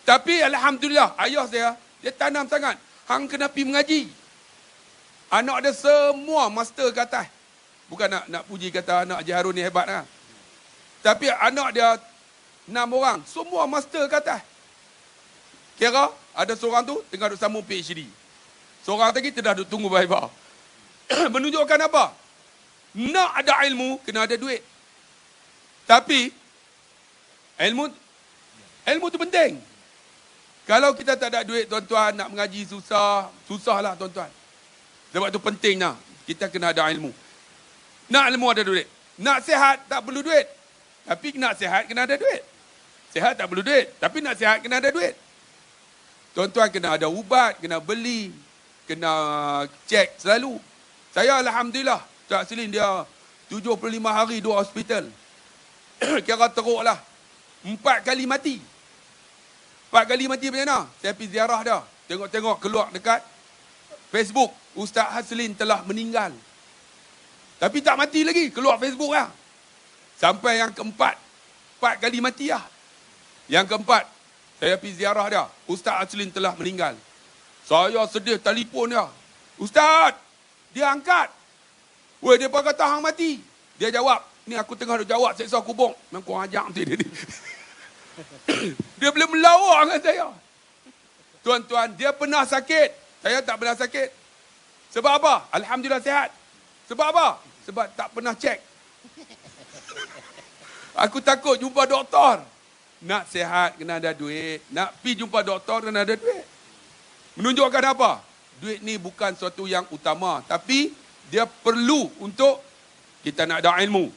Tapi Alhamdulillah, ayah saya, dia tanam sangat. Hang kena pergi mengaji. Anak dia semua master ke atas. Bukan nak puji kata anak Haji Harun ni hebat lah. Tapi anak dia 6 orang. Semua master ke atas. Kira ada seorang tu tengah duduk sambung PhD. Seorang lagi tengah duduk tunggu baik-baik. Menunjukkan apa? Nak ada ilmu, kena ada duit. Tapi ilmu tu penting. Kalau kita tak ada duit, tuan-tuan, nak mengaji susah. Susahlah, tuan-tuan. Sebab tu pentingnya. Kita kena ada ilmu. Nak ilmu ada duit. Nak sihat, tak perlu duit. Tapi nak sihat, kena ada duit. Sihat tak perlu duit. Tapi nak sihat, kena ada duit. Tuan-tuan kena ada ubat, kena beli. Kena cek selalu. Saya Alhamdulillah. Cak Selin dia 75 hari 2 hospital. Kira teruk lah. 4 kali mati. 4 kali mati macam mana? Saya pergi ziarah dia. Tengok-tengok keluar dekat Facebook. Ustaz Haslin telah meninggal. Tapi tak mati lagi. Keluar Facebook lah. Sampai yang keempat. 4 kali mati lah. Yang keempat. Saya pergi ziarah dia. Ustaz Haslin telah meninggal. Saya sedih telefon dia. Ustaz! Dia angkat. Weh, dia kata hang mati. Dia jawab. Ni aku tengah duk jawab seksa kubur. Memang kurang ajar mesti dia ni. Dia boleh melawak dengan saya. Tuan-tuan, dia pernah sakit. Saya tak pernah sakit. Sebab apa? Alhamdulillah sihat. Sebab apa? Sebab tak pernah cek. Aku takut jumpa doktor. Nak sihat kena ada duit. Nak pergi jumpa doktor kena ada duit. Menunjukkan apa? Duit ni bukan sesuatu yang utama. Tapi dia perlu untuk kita nak ada ilmu.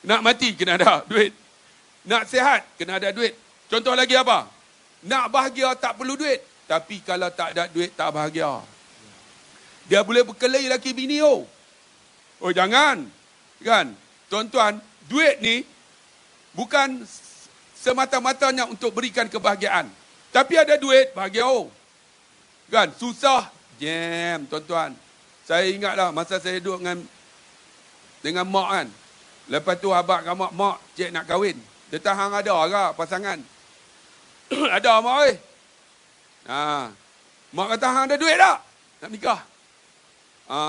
Nak mati kena ada duit. Nak sihat kena ada duit. Contoh lagi apa? Nak bahagia tak perlu duit. Tapi kalau tak ada duit tak bahagia. Dia boleh berkelahi laki bini oh. Oh jangan. Kan? Tuan-tuan, duit ni bukan semata-matanya untuk berikan kebahagiaan. Tapi ada duit, bahagia oh. Kan? Susah. Jam, tuan-tuan. Saya ingatlah masa saya duduk dengan mak kan. Lepas tu abang kat mak, cik nak kahwin. Dia tahan ada ke pasangan? Ada mak oi. Mak kata hang ada duit tak? Nak nikah.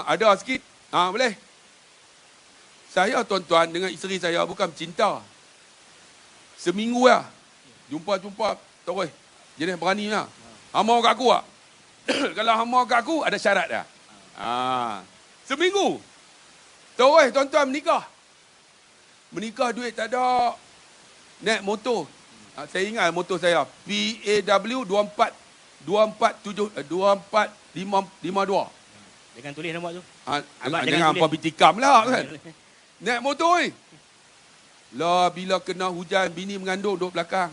Ada sikit. Boleh. Saya tuan-tuan dengan isteri saya bukan cinta. Seminggu lah. Jumpa terus. Jadi berani lah. Hang mau kat aku tak? Kalau hang mau kat aku ada syarat dah. Seminggu. Terus tuan-tuan menikah. Menikah duit tak ada. Naik motor. Saya ingat motor saya. PAW 2452. Jangan tulis nama tu. Jangan apa bitikam lah kan. Naik motor ni. Lah bila kena hujan, bini mengandung duduk belakang.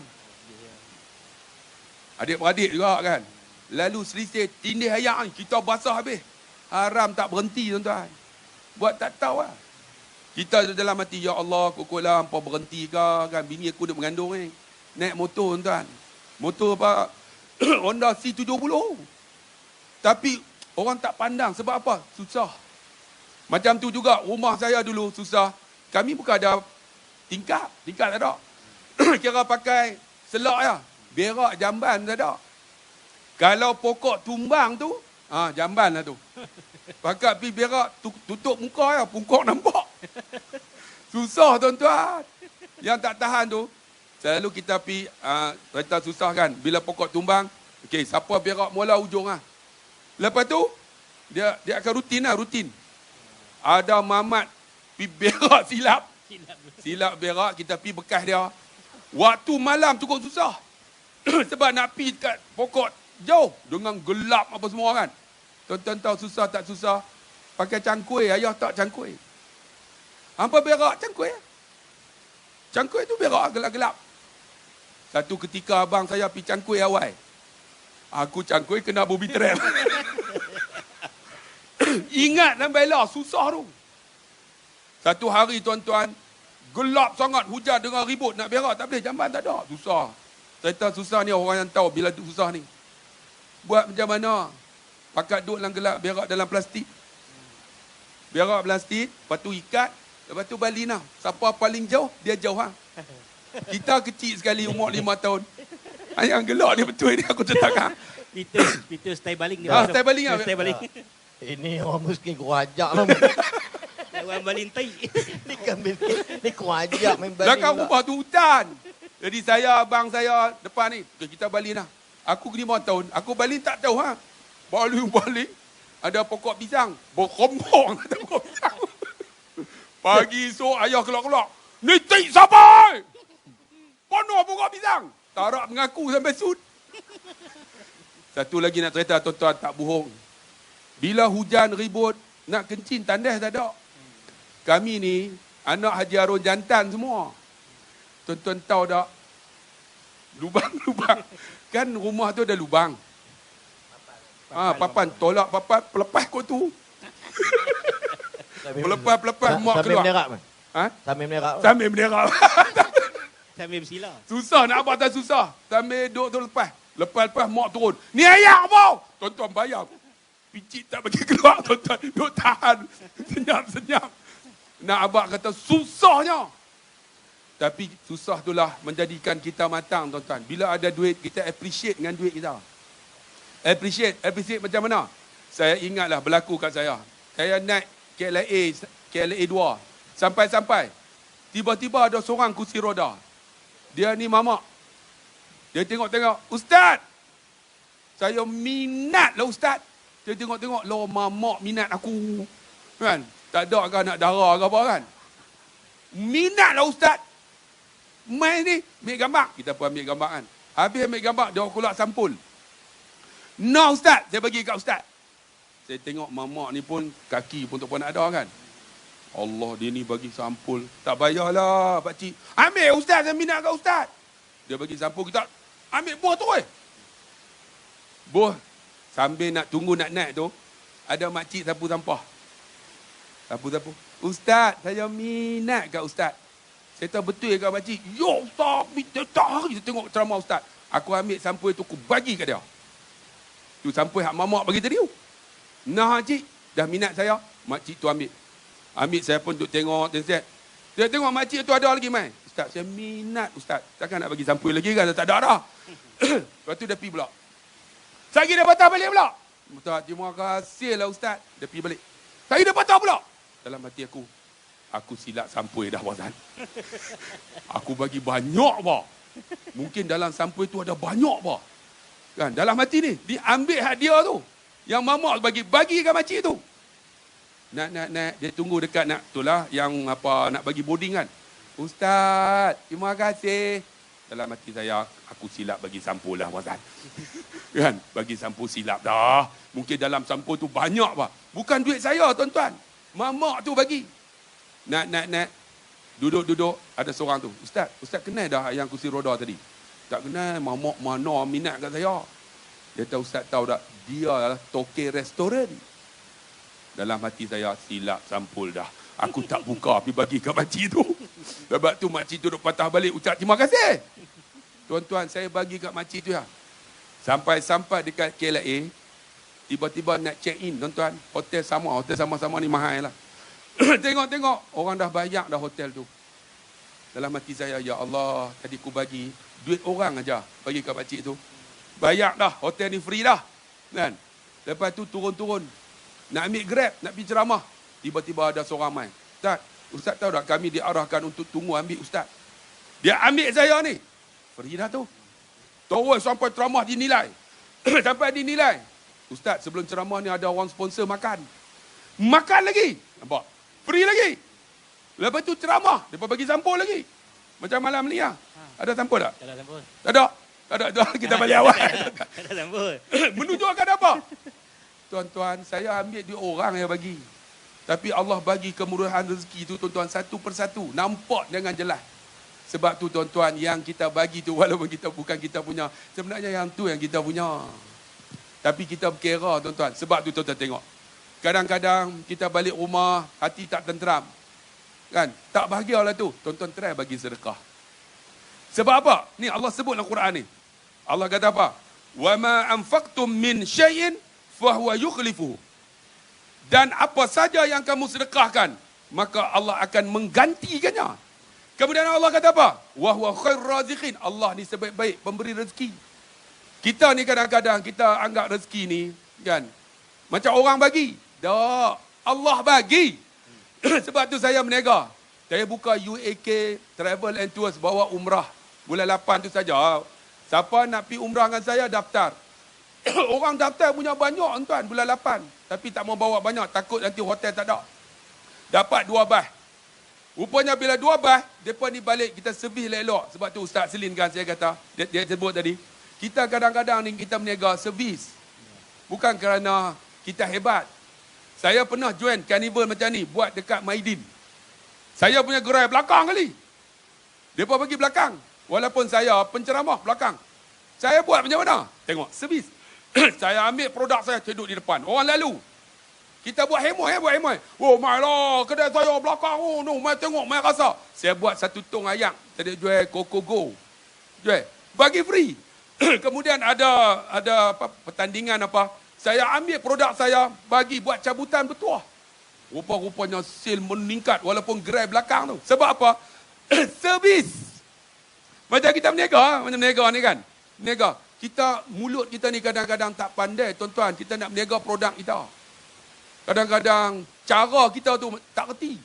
Adik-beradik juga kan. Lalu selisih tindih ayak ni. Kita basah habis. Haram tak berhenti tuan-tuan. Buat tak tahu lah. Kita dalam hati, ya Allah, kukulah hampa berhenti ke kan. Bini aku duduk mengandung ni. Naik motor tuan-tuan. Motor apa? Honda C70. Tapi orang tak pandang. Sebab apa? Susah. Macam tu juga rumah saya dulu susah. Kami bukan ada tingkap. Tingkap tak ada. Kira pakai selak ya. Berak jamban tak ada. Kalau pokok tumbang tu, jamban lah tu. Pakai pergi berak, tutup muka ya. Pungkok nampak. Susah tuan-tuan. Yang tak tahan tu, selalu kita pergi, kereta susah kan. Bila pokok tumbang, okey, siapa berak mula ujung lah. Lepas tu, dia akan rutin. Ada mamat pergi berak silap berak, kita pergi bekas dia. Waktu malam cukup susah. Sebab nak pergi kat pokok jauh dengan gelap apa semua kan. Tuan-tuan tahu susah tak susah? Pakai cangkui, ayah tak cangkui. Hampa berak cangkui. Cangkui tu berak gelap-gelap. Satu ketika abang saya pergi cangkui awal. Aku cangkui kena booby trap. Ingat sampai lah, susah tu. Satu hari tuan-tuan, gelap sangat, hujan dengan ribut nak berak. Tak boleh, jamban tak ada. Susah. Cerita susah ni orang yang tahu bila tu susah ni. Buat macam mana? Pakat duduk dalam gelap, berak dalam plastik. Berak plastik, lepas tu ikat, lepas tu balik lah. Siapa paling jauh, dia jauh lah. Kita kecil sekali, umur 5 tahun. Yang gelap ni betul ni, aku tetap. Peter stay baling ni. Stay baling lah. Stay baling. Ini orang miskin kau ajak lah. Orang baling tai. Ni kan miskin. Ni kau ajak main baling. Belakang rumah tu hutan. Jadi saya, abang saya depan ni. Okay, kita balik lah. Aku 5 tahun. Aku balik tak tahu ha. Balik. Ada pokok pisang. Berkompong ada pokok pisang. Pagi esok ayah kelak-kelak. Ni tik sampai. Penuh pokok pisang. Tarak mengaku sampai sud. Satu lagi nak cerita tuan-tuan, tak bohong. Bila hujan ribut, nak kencing tandas tak ada. Kami ni, anak Haji Harun jantan semua. Tuan-tuan tahu tak? Lubang-lubang. Kan rumah tu ada lubang. Papan. Tolak papan, pelepas kot tu. Pelepas, mak keluar. Sambil menerak. Sambil menerak. Sambil bersila. Susah nak abang tak susah. Sambil duduk tu lepas. Lepas mak turun. Ni ayak apa? Tuan-tuan bayar. Picit tak bagi keluar, tuan-tuan. Duk tahan. Senyap-senyap. Nak abang kata susahnya. Tapi susah itulah menjadikan kita matang, tuan-tuan. Bila ada duit, kita appreciate dengan duit kita. Appreciate macam mana? Saya ingatlah berlaku kat saya. Saya naik KLA 2. Sampai-sampai. Tiba-tiba ada seorang kursi roda. Dia ni mamak. Dia tengok-tengok. Ustaz! Saya minat lah Ustaz. Dia tengok-tengok. Loh mamak minat aku. Kan? Tak ada kan nak darah ke apa kan? Minat lah Ustaz. Main ni, ambil gambar. Kita pun ambil gambar kan. Habis ambil gambar, dia kulak sampul. No Ustaz, saya bagi kat Ustaz. Saya tengok mamak ni pun, kaki pun tak pun nak ada kan. Allah, dia ni bagi sampul. Tak payahlah pakcik. Ambil Ustaz, saya minat kat Ustaz. Dia bagi sampul, kita ambil buah tu Buah. Sambil nak tunggu nak naik tu, ada makcik sapu sampah. Sapu-sapu. Ustaz, saya minat kat Ustaz. Saya tahu betul kat makcik. Ya Ustaz, tak hari saya tengok ceramah Ustaz. Aku ambil sampul tu, aku bagi kat dia. Tu sampul hak mamak bagi tadi tu. Nah cik, dah minat saya. Makcik tu ambil. Ambil saya pun duk tengok. Dia tengok makcik tu ada lagi main. Ustaz, saya minat Ustaz. Takkan nak bagi sampul lagi kan? Tak ada dah. Lepas tu dia pergi pula. Sagi dia patah balik pula. Ustaz, terima kasih lah Ustaz. Dia pergi balik. Sagi dia patah pula. Dalam hati aku silap sampul dah Ustaz. Aku bagi banyak apa. Mungkin dalam sampul tu ada banyak apa. Kan? Dalam hati ni, dia ambil hadiah tu. Yang mamak bagi kat makcik tu. Nak, dia tunggu dekat nak, itulah yang apa nak bagi boarding kan. Ustaz, terima kasih. Dalam hati saya, aku silap bagi sampul lah Ustaz. Kan? Bagi sampul silap dah. Mungkin dalam sampul tu banyak apa. Bukan duit saya tuan-tuan. Mamak tu bagi. Nak. Duduk. Ada seorang tu. Ustaz kenal dah yang kursi roda tadi? Tak kenal. Mamak mana minat kat saya. Dia tahu Ustaz tahu tak? Dia adalah toke restoran. Dalam hati saya silap sampul dah. Aku tak buka pergi bagi kat makcik tu. Sebab tu makcik tu duduk patah balik. Ucap terima kasih. Tuan-tuan saya bagi kat makcik tu ya. Sampai dekat KLA. Tiba-tiba nak check in tuan-tuan. Hotel sama-sama ni mahal lah. Tengok. Orang dah bayar dah hotel tu. Dalam hati saya, ya Allah. Tadi aku bagi duit orang aja bagi kat makcik tu. Bayar dah. Hotel ni free dah. Kan? Lepas tu turun-turun. Nak ambil Grab. Nak pergi ceramah. Tiba-tiba ada seorang main. Ustaz tahu tak kami diarahkan untuk tunggu ambil Ustaz. Dia ambil saya ni. Free dah tu. Terus sampai ceramah dinilai. Sampai dinilai. Ustaz sebelum ceramah ni ada orang sponsor makan. Makan lagi. Nampak? Free lagi. Lepas tu ceramah. Dia bagi sampul lagi. Macam malam ni lah. Ada sampul tak? Tak ada sampul. Tak ada. Kita balik awal. Tak ada sampul. Menunjukkan apa? Tuan-tuan, saya ambil duit orang yang bagi. Tapi Allah bagi kemurahan rezeki tu tuan-tuan satu persatu. Nampak dengan jelas. Sebab tu tuan-tuan yang kita bagi tu walaupun kita bukan kita punya. Sebenarnya yang tu yang kita punya. Tapi kita berkira tuan-tuan. Sebab tu tuan-tuan tengok. Kadang-kadang kita balik rumah hati tak tenteram. Kan? Tak bahagialah tu. Tuan-tuan try bagi sedekah. Sebab apa? Ni Allah sebut dalam Quran ni. Allah kata apa? Wa ma anfaqtum min syai'in fahuwa yukhlifuhu. Dan apa saja yang kamu sedekahkan, maka Allah akan menggantikannya. Kemudian Allah kata apa? Wa huwa khairur raziqin. Allah ni sebaik-baik pemberi rezeki. Kita ni kadang-kadang kita anggap rezeki ni kan macam orang bagi. Tak, Allah bagi. Sebab tu saya berniaga. Saya buka UAK Travel and Tours bawa umrah bulan 8 tu saja. Siapa nak pergi umrah dengan saya daftar. Orang daftar punya banyak tuan bulan 8. Tapi tak mau bawa banyak. Takut nanti hotel tak ada. Dapat 2 bas. Rupanya bila 2 bas, mereka ni balik kita servis elok. Sebab tu Ustaz Selin kan saya kata. Dia sebut tadi. Kita kadang-kadang ni kita berniaga servis. Bukan kerana kita hebat. Saya pernah join carnival macam ni, buat dekat Maidin. Saya punya gerai belakang kali. Mereka bagi belakang. Walaupun saya penceramah belakang. Saya buat macam mana? Tengok, servis. Saya ambil produk saya, duduk di depan. Orang lalu. Kita buat hemoy, buat hemoy. Oh, mai lah, kedai saya belakang. Oh, no, mai tengok, mai rasa. Saya buat satu tong ayam. Tadi jual Coco Go. Jual. Bagi free. Kemudian ada apa, pertandingan apa. Saya ambil produk saya, bagi buat cabutan bertuah. Rupa-rupanya sale meningkat walaupun gerai belakang tu. Sebab apa? Servis. Macam kita berniaga, macam berniaga ni kan. Berniaga. Kita, mulut kita ni kadang-kadang tak pandai, tuan-tuan. Kita nak berniaga produk kita. Kadang-kadang cara kita tu tak reti.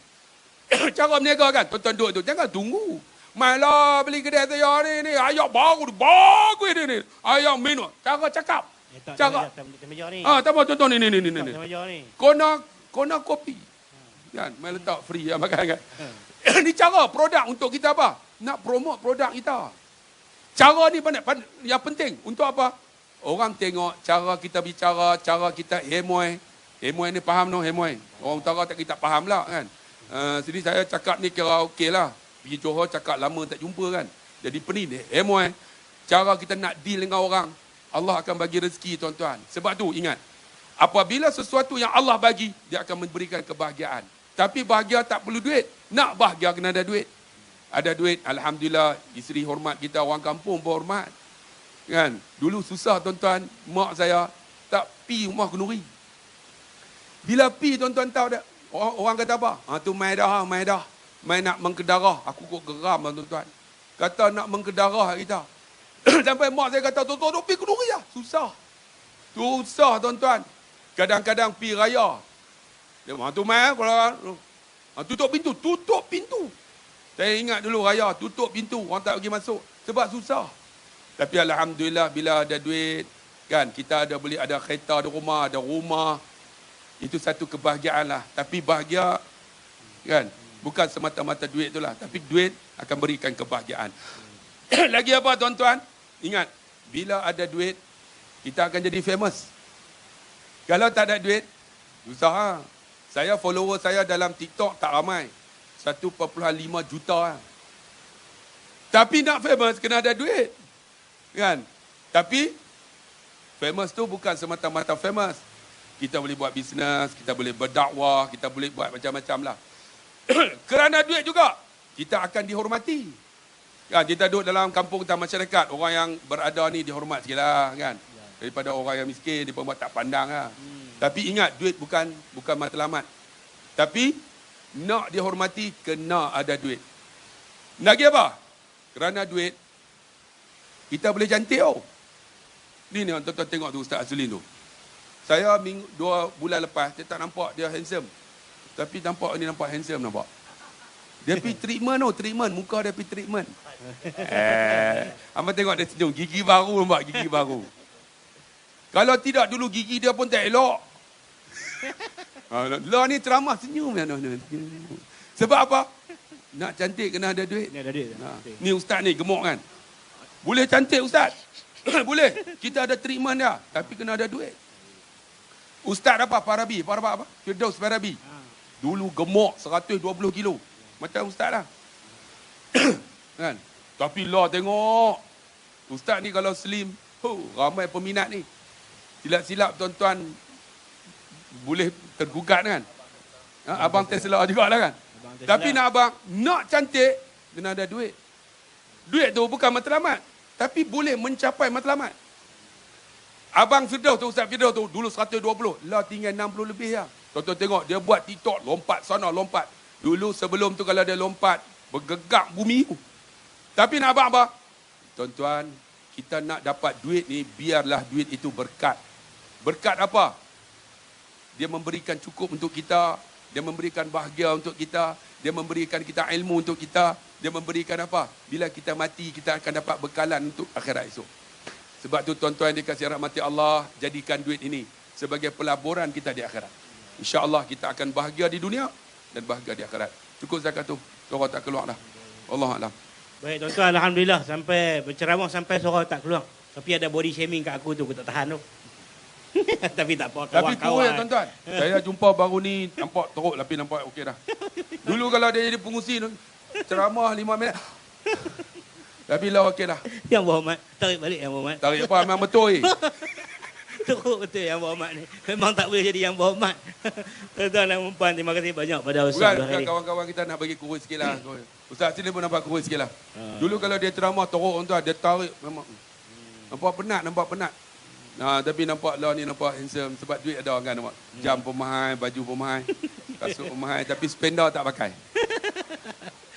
Cara berniaga kan, tuan-tuan duduk tu. Jangan tunggu. Mainlah beli kedai saya ni. Ayam baru bagus ni. Ayam minum. Cara cakap. Cara. Tambah contoh ni. Kona kopi. Kan, main letak free ya makan kan. Ni cara produk untuk kita apa? Nak promote produk kita. Cara ni yang penting untuk apa? Orang tengok cara kita bicara, cara kita hemoy. Hemoy ni faham no hemoy. Orang utara tak kita faham lah kan. Jadi saya cakap ni kira okey lah. Pergi Johor cakap lama tak jumpa kan. Jadi pening ni hemoy. Cara kita nak deal dengan orang. Allah akan bagi rezeki tuan-tuan. Sebab tu ingat. Apabila sesuatu yang Allah bagi, dia akan memberikan kebahagiaan. Tapi bahagia tak perlu duit. Nak bahagia kena ada duit. Ada duit, alhamdulillah, isteri hormat kita, orang kampung pun hormat. Kan? Dulu susah tuan-tuan, mak saya tak pi rumah kenduri. Bila pi tuan-tuan tahu tak? Orang kata apa? Tu mai dah. Mai nak mengkedarah. Aku kok geram tuan-tuan. Kata nak mengkedarah kita. Sampai mak saya kata, tuan-tuan pi kenduri lah. Susah tuan-tuan. Kadang-kadang pi raya. Dia tu mai kalau tutup pintu. Saya ingat dulu raya tutup pintu, orang tak pergi masuk sebab susah. Tapi alhamdulillah bila ada duit kan, kita boleh ada kereta di rumah, ada rumah. Itu satu kebahagiaan lah. Tapi bahagia kan bukan semata-mata duit itulah, tapi duit akan berikan kebahagiaan. Lagi apa tuan-tuan? Ingat, bila ada duit kita akan jadi famous. Kalau tak ada duit, susah. Saya follower saya dalam TikTok tak ramai. 1.5 juta. Tapi nak famous kena ada duit. Kan? Tapi famous tu bukan semata-mata famous. Kita boleh buat bisnes, kita boleh berdakwah, kita boleh buat macam-macam lah. Kerana duit juga, kita akan dihormati. Kan? Kita duduk dalam kampung kita masyarakat, orang yang berada ni dihormat sikit lah. Kan? Daripada orang yang miskin, dia pun tak pandang lah. Tapi ingat, duit bukan matlamat. Tapi nak dihormati, kena ada duit. Lagi apa? Kerana duit, kita boleh cantik tau. Ni tuan-tuan tengok tu Ustaz Azulin tu. Saya 2 bulan lepas, saya tak nampak dia handsome. Tapi nampak handsome nampak. Dia pergi treatment. Muka dia pergi treatment. Abang tengok dia senyum. Gigi baru nampak, gigi baru. Kalau tidak dulu gigi dia pun tak elok. Lah ni ceramah senyum. Sebab apa? Nak cantik kena ada duit. Ni ustaz ni gemuk kan. Boleh cantik ustaz. Boleh. Kita ada treatment dia. Tapi kena ada duit. Ustaz apa? Farabi. Apa? Firdaus Farabi. Dulu gemuk 120 kilo. Macam ustaz lah. Kan? Tapi lah tengok. Ustaz ni kalau slim. Ramai peminat ni. Silap-silap tuan-tuan. Boleh tergugat kan. Abang Tesla juga lah kan. Tapi nak abang nak cantik, kena ada duit. Duit tu bukan matlamat, tapi boleh mencapai matlamat. Abang Firdaus tu, Ustaz Firdaus tu dulu 120, lah tinggal 60 lebih lah. Tuan-tuan tengok dia buat TikTok, lompat sana lompat. Dulu sebelum tu kalau dia lompat, bergegak bumi tu. Tapi nak abang apa? Tuan-tuan, kita nak dapat duit ni, biarlah duit itu berkat. Berkat apa? Dia memberikan cukup untuk kita. Dia memberikan bahagia untuk kita. Dia memberikan kita ilmu untuk kita. Dia memberikan apa? Bila kita mati, kita akan dapat bekalan untuk akhirat esok. Sebab tu tuan-tuan dikasih rahmati Allah, jadikan duit ini sebagai pelaburan kita di akhirat. InsyaAllah kita akan bahagia di dunia dan bahagia di akhirat. Cukup zakat tu. Suara tak keluar dah. Allahuakbar. Baik tuan-tuan, alhamdulillah sampai berceramah sampai suara tak keluar. Tapi ada body shaming kat aku tu, aku tak tahan tu. Tapi tak apa, Tapi kurus kawan-kawan. tuan-tuan. Saya jumpa baru ni nampak teruk tapi nampak okey dah. Dulu kalau dia jadi pengusi tu ceramah 5 minit. Tapi lah okey dah. Yang Muhammad, tarik balik Yang Muhammad. Tarik apa memang betul. Teruk betul Yang Muhammad ni. Memang tak boleh jadi Yang Muhammad. Tuan-tuan dan puan, terima kasih banyak pada Ustaz Bukan Abdul Khairi. kawan-kawan kita nak bagi kurus sikit lah. Ustaz sini pun nampak kurus sikit lah. Dulu kalau dia ceramah teruk tuan, dia tarik memang. Nampak penat. Nah, tapi nampak lah ni nampak handsome sebab duit ada kan nampak. Jam pun mahal, baju pun mahal, kasut pun mahal tapi spender tak pakai.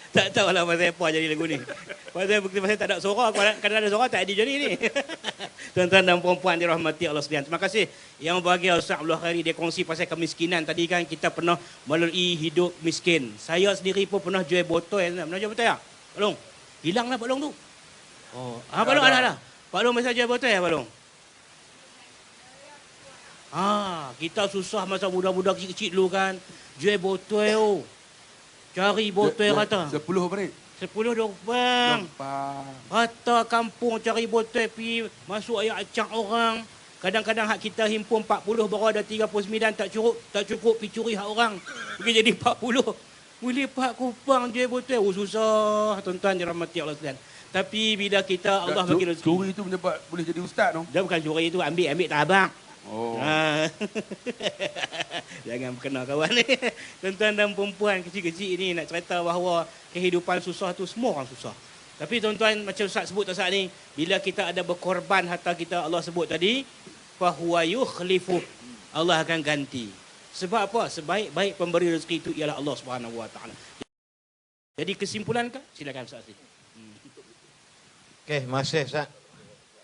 Tak tahulah pasal apa jadi lagu ni. Pasal tak ada suara, kadang ada suara tak ada jadi ni. Tuan-tuan dan puan-puan dirahmati Allah sekalian. Terima kasih yang berbahagia Ustaz Abdul Khairi dia kongsi pasal kemiskinan. Tadi kan kita pernah melalui hidup miskin. Saya sendiri pun pernah jual botol. Pernah jual botol ya? Pak Long. Hilanglah Pak Long tu. Oh, Pak Long ada. Pak Long masa jual botol ya Pak Long? Kita susah masa budak-budak kecil-kecil dulu kan. Jual botol tu. Cari botol kata. 10 berit. 10 bang. Rata kampung cari botol pergi masuk air acang orang. Kadang-kadang hak kita himpun 40 baru ada 39 tak cukup pergi curi hak orang. Pergi jadi 40. Boleh 4 kupang jual botol. Susah tuan-tuan dirahmati Allah sekalian. Tapi bila kita Allah bagi rezeki. Curi itu boleh jadi ustaz tu. Dia bukan curi itu, ambil tak abang. Oh. Jangan berkenal kawan ni. Tuan-tuan dan perempuan kecil-kecil ni nak cerita bahawa kehidupan susah tu semua orang susah. Tapi tuan-tuan macam Ustaz sebut saat ni, bila kita ada berkorban harta kita Allah sebut tadi, fahuwa yukhlifu. Allah akan ganti. Sebab apa? Sebaik-baik pemberi rezeki itu ialah Allah Subhanahu Wa Taala. Jadi kesimpulan ke? Silakan Ustaz. Okey, masih Ustaz.